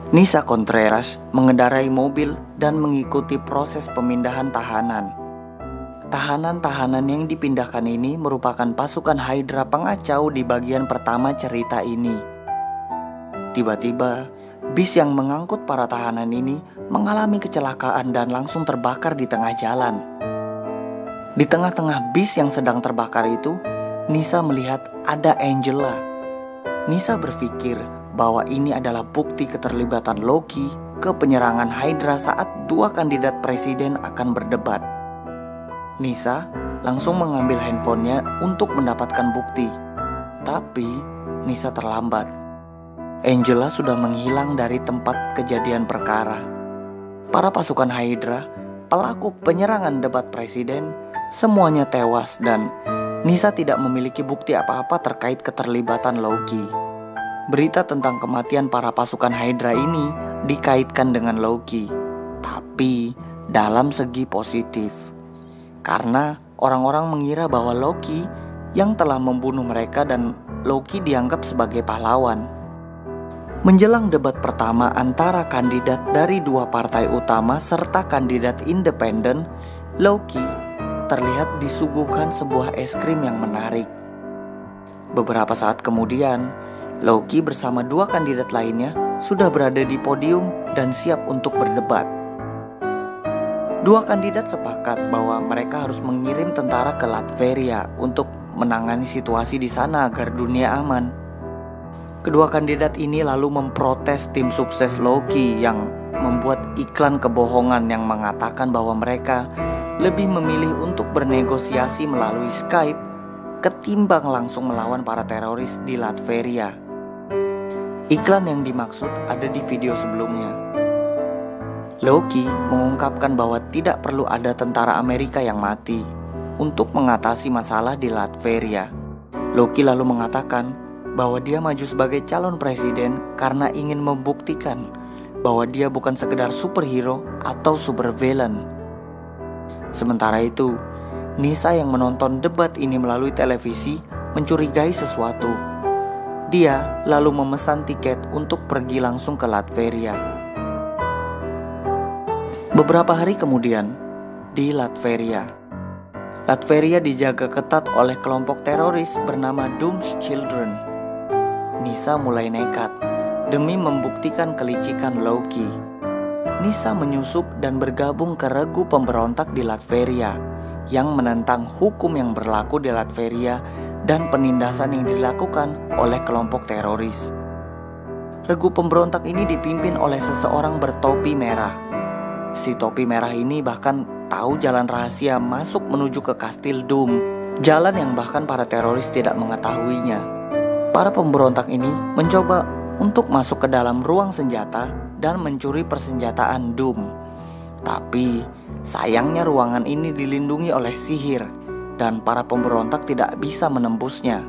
Nisa Contreras mengendarai mobil dan mengikuti proses pemindahan tahanan. Tahanan-tahanan yang dipindahkan ini merupakan pasukan Hydra pengacau di bagian pertama cerita ini. Tiba-tiba, bis yang mengangkut para tahanan ini mengalami kecelakaan dan langsung terbakar di tengah jalan. Di tengah-tengah bis yang sedang terbakar itu, Nisa melihat ada Angela. Nisa berpikir bahwa ini adalah bukti keterlibatan Loki ke penyerangan Hydra saat dua kandidat presiden akan berdebat. Nisa langsung mengambil handphonenya untuk mendapatkan bukti. Tapi Nisa terlambat. Angela sudah menghilang dari tempat kejadian perkara. Para pasukan Hydra, pelaku penyerangan debat presiden, semuanya tewas dan Nisa tidak memiliki bukti apa-apa terkait keterlibatan Loki. Berita tentang kematian para pasukan Hydra ini dikaitkan dengan Loki, tapi dalam segi positif. Karena orang-orang mengira bahwa Loki yang telah membunuh mereka dan Loki dianggap sebagai pahlawan. Menjelang debat pertama antara kandidat dari dua partai utama serta kandidat independen, Loki terlihat disuguhkan sebuah es krim yang menarik. Beberapa saat kemudian, Loki bersama dua kandidat lainnya sudah berada di podium dan siap untuk berdebat. Dua kandidat sepakat bahwa mereka harus mengirim tentara ke Latveria untuk menangani situasi di sana agar dunia aman. Kedua kandidat ini lalu memprotes tim sukses Loki yang membuat iklan kebohongan yang mengatakan bahwa mereka lebih memilih untuk bernegosiasi melalui Skype ketimbang langsung melawan para teroris di Latveria. Iklan yang dimaksud ada di video sebelumnya. Loki mengungkapkan bahwa tidak perlu ada tentara Amerika yang mati untuk mengatasi masalah di Latveria. Loki lalu mengatakan bahwa dia maju sebagai calon presiden karena ingin membuktikan bahwa dia bukan sekedar superhero atau supervillain. Sementara itu, Nisa yang menonton debat ini melalui televisi mencurigai sesuatu. Dia lalu memesan tiket untuk pergi langsung ke Latveria. Beberapa hari kemudian, di Latveria dijaga ketat oleh kelompok teroris bernama Doom's Children. Nisa mulai nekat demi membuktikan kelicikan Loki. Nisa menyusup dan bergabung ke regu pemberontak di Latveria yang menentang hukum yang berlaku di Latveria dan penindasan yang dilakukan oleh kelompok teroris. Regu pemberontak ini dipimpin oleh seseorang bertopi merah. Si topi merah ini bahkan tahu jalan rahasia masuk menuju ke Kastil Doom, jalan yang bahkan para teroris tidak mengetahuinya. Para pemberontak ini mencoba untuk masuk ke dalam ruang senjata dan mencuri persenjataan Doom. Tapi sayangnya ruangan ini dilindungi oleh sihir dan para pemberontak tidak bisa menembusnya.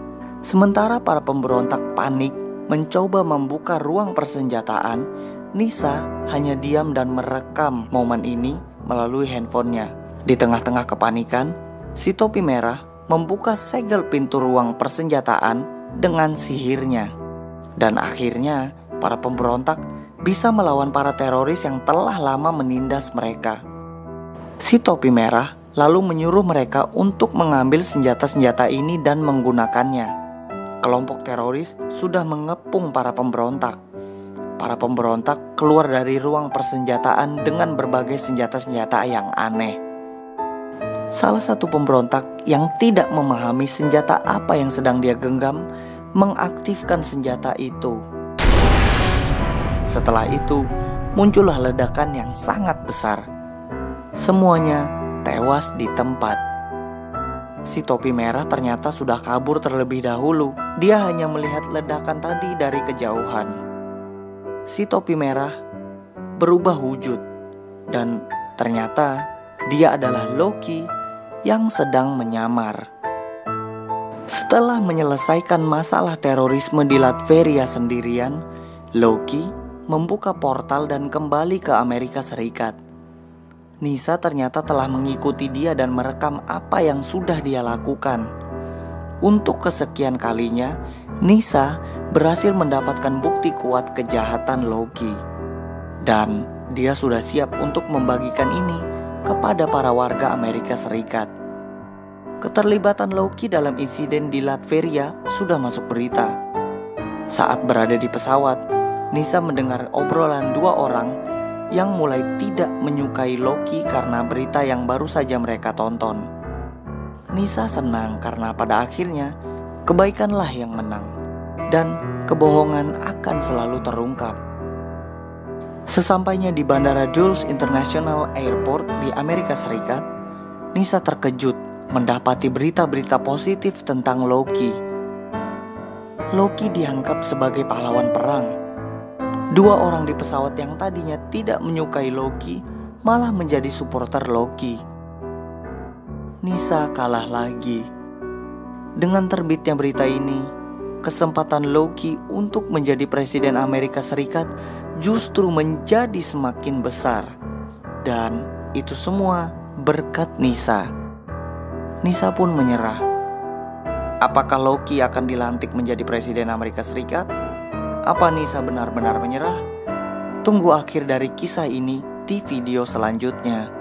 Sementara para pemberontak panik mencoba membuka ruang persenjataan, Nisa hanya diam dan merekam momen ini melalui handphonenya. Di tengah-tengah kepanikan, si topi merah membuka segel pintu ruang persenjataan dengan sihirnya. Dan akhirnya para pemberontak bisa melawan para teroris yang telah lama menindas mereka. Si topi merah lalu menyuruh mereka untuk mengambil senjata-senjata ini dan menggunakannya. Kelompok teroris sudah mengepung para pemberontak. Para pemberontak keluar dari ruang persenjataan dengan berbagai senjata-senjata yang aneh. Salah satu pemberontak yang tidak memahami senjata apa yang sedang dia genggam mengaktifkan senjata itu. Setelah itu, muncullah ledakan yang sangat besar. Semuanya tewas di tempat. Si topi merah ternyata sudah kabur terlebih dahulu. Dia hanya melihat ledakan tadi dari kejauhan. Si topi merah berubah wujud dan ternyata dia adalah Loki yang sedang menyamar. Setelah menyelesaikan masalah terorisme di Latveria sendirian, Loki membuka portal dan kembali ke Amerika Serikat. Nisa ternyata telah mengikuti dia dan merekam apa yang sudah dia lakukan. Untuk kesekian kalinya, Nisa berhasil mendapatkan bukti kuat kejahatan Loki. Dan dia sudah siap untuk membagikan ini kepada para warga Amerika Serikat. Keterlibatan Loki dalam insiden di Latveria sudah masuk berita. Saat berada di pesawat, Nisa mendengar obrolan dua orang yang mulai tidak menyukai Loki karena berita yang baru saja mereka tonton. Nisa senang karena pada akhirnya kebaikanlah yang menang dan kebohongan akan selalu terungkap. Sesampainya di Bandara Dulles International Airport di Amerika Serikat, Nisa terkejut mendapati berita-berita positif tentang Loki. Loki dianggap sebagai pahlawan perang. Dua orang di pesawat yang tadinya tidak menyukai Loki malah menjadi supporter Loki. Nisa kalah lagi. Dengan terbitnya berita ini, kesempatan Loki untuk menjadi presiden Amerika Serikat justru menjadi semakin besar. Dan itu semua berkat Nisa. Nisa pun menyerah. Apakah Loki akan dilantik menjadi presiden Amerika Serikat? Apa Nisa benar-benar menyerah? Tunggu akhir dari kisah ini di video selanjutnya.